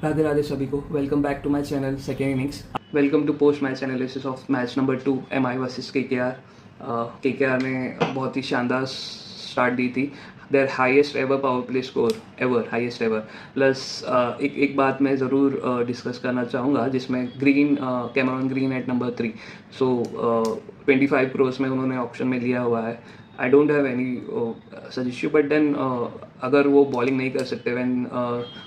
राधे राधे सभी को। Welcome back to my channel second innings. Welcome to post match analysis of match number 2 MI versus KKR। KKR ने बहुत ही शानदार start दी थी। Their highest ever power play score ever, highest ever. Plus एक बात मैं ज़रूर डिस्कस करना चाहूँगा जिसमें Cameron Green at number 3। So 25 crore में उन्होंने ऑप्शन में लिया हुआ है। I don't have any such issue, but then अगर वो बॉलिंग नहीं कर सकते, when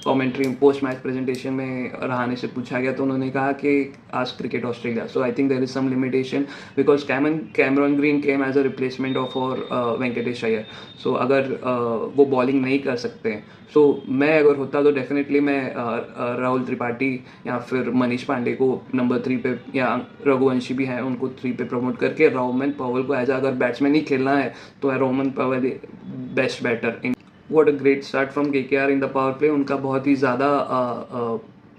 commentary post match presentation में रहाणे से पूछा गया तो उन्होंने कहा कि आज cricket Australia. So I think there is some limitation because Cameron Green came as a replacement of और वेंकटेश अय्यर। सो अगर वो बॉलिंग नहीं कर सकते हैं, सो मैं अगर होता तो डेफिनेटली मैं राहुल त्रिपाठी या फिर मनीष पांडे को नंबर 3 पे, या रघुवंशी भी हैं उनको 3 पे प्रमोट करके रोमन पॉवेल को एज अगर बैट्समैन ही खेलना है तो Rovman Powell best batter in. What a great start from KKR in the power play. उनका बहुत ही ज़्यादा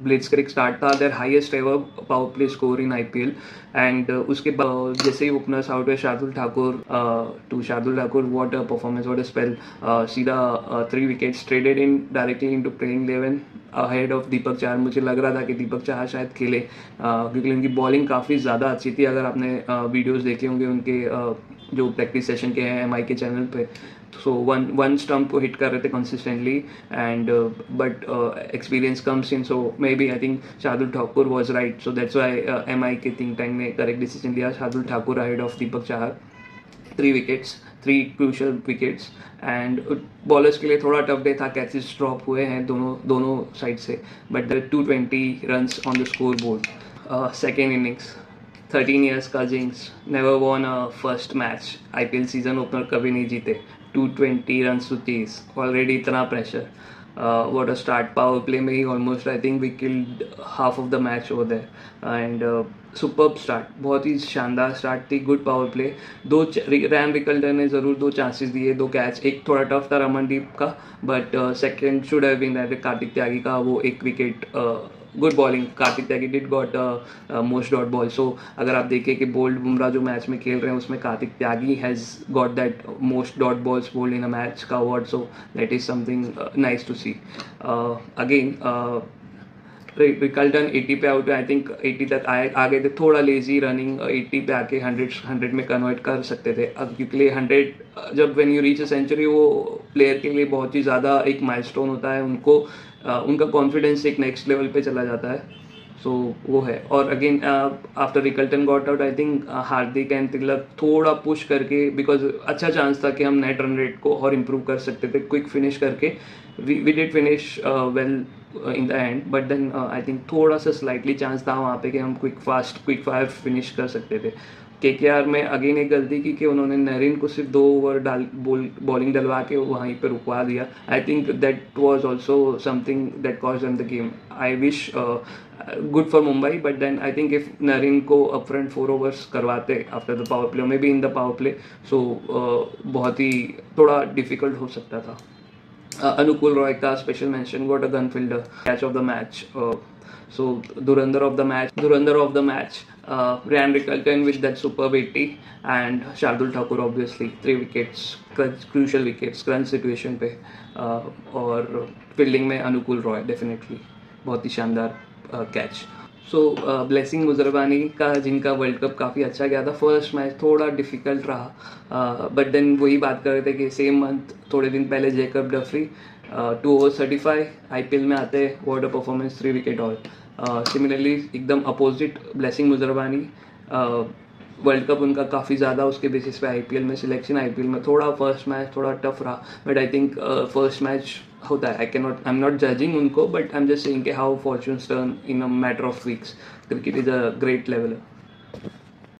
ब्लिट्जक्रिग स्टार्ट था। Their highest ever power play score in IPL। And उसके बाद जैसे ही ओपनर्स आउट हुए Shardul Thakur, what a performance, what a spell. सीधा 3 wickets traded in directly into playing 11 ahead of Deepak Chahar. मुझे लग रहा था कि दीपक चाहर शायद खेले क्योंकि उनकी बॉलिंग काफ़ी ज़्यादा अच्छी थी। अगर आपने वीडियोज़ देखे होंगे उनके जो प्रैक्टिस सेशन के हैं MI के चैनल पे, सो वन स्टम्प को हिट कर रहे थे consistently. And but experience comes in, so may B I think Shardul Thakur was right. So that's why MI के थिंक टैंक ने करेक्ट डिसीजन लिया, Shardul Thakur ahead of Deepak Chahar. 3 wickets, 3 crucial wickets. And bowlers के लिए थोड़ा टफ डे था, कैचेस ड्रॉप हुए हैं दोनों साइड से, but there 220 runs on the score board. Second innings, 13 years का jinx, never won a first match, IPL season opener कभी नहीं जीते। 220 रन टू 30, ऑलरेडी इतना प्रेशर। What a start. Power play में ही almost I think we killed half of the match over there. And superb start, बहुत ही शानदार स्टार्ट थी, good power play. Ryan Rickelton ने ज़रूर 2 चांसेस दिए, 2 कैच। एक थोड़ा टफ था रमनदीप का, but second should have been that Kartik Tyagi का वो 1 wicket. Good bowling, Kartik Tyagi did got most dot ball. सो अगर आप देखें कि बोल्ड बुमराह जो मैच में खेल रहे हैं उसमें Kartik Tyagi has got that most dot balls bowled in a match का award. So that is something nice to see. Again Rickelton 80 पे आउट है, आई थिंक 80 तक आ गए थे। थोड़ा लेजी रनिंग, 80 पे आके 100 में कन्वर्ट कर सकते थे। अब क्योंकि 100 जब when you reach a century, वो प्लेयर के लिए बहुत ही ज़्यादा एक माइलस्टोन होता है। उनका कॉन्फिडेंस एक नेक्स्ट लेवल पे चला जाता है। सो वो है। और again after Rickelton got out, I think Hardik and Tilak थोड़ा पुश करके, बिकॉज अच्छा चांस था कि हम नेट रन रेट को और इम्प्रूव कर सकते थे क्विक फिनिश करके। We did finish well in the end, but then I think थोड़ा सा स्लाइटली चांस था वहाँ पे कि हम क्विक फायर फिनिश कर सकते थे। KKR में अगेन एक गलती की कि उन्होंने नरीन को सिर्फ 2 ओवर बॉलिंग डलवा के वहीं पे रुकवा दिया। I think that was also something that cost them the game. I wish good for Mumbai, but then I think if Narine को अपफ्रंट 4 ओवर्स करवाते after the power play, may be in the power play, so बहुत ही थोड़ा difficult हो सकता था। अनुकूल रॉय का special mention, what a gun fielder, catch of the match. So Dhurandhar of the match, Ryan Rickelton with that superb 80, and Shardul Thakur obviously 3 wickets, crucial wickets crunch situation पे। और फील्डिंग में अनुकूल Roy definitely बहुत ही शानदार catch. सो Blessing Muzarabani का, जिनका world cup काफ़ी अच्छा गया था, फर्स्ट मैच थोड़ा डिफिकल्ट रहा, बट देन वही बात कर रहे थे कि सेम मंथ थोड़े दिन पहले जैकब डफरी 2 overs 35 IPL में आते हैं, what a performance, 3 wicket all. Similarly एकदम opposite blessing Muzarabani, world cup उनका काफ़ी ज़्यादा उसके बेसिस पे IPL में सिलेक्शन। IPL में थोड़ा फर्स्ट मैच थोड़ा टफ रहा, but I think first match होता है। आई एम नॉट जजिंग उनको, but I am just saying कि how fortunes turn in a matter of weeks. Cricket is a great level.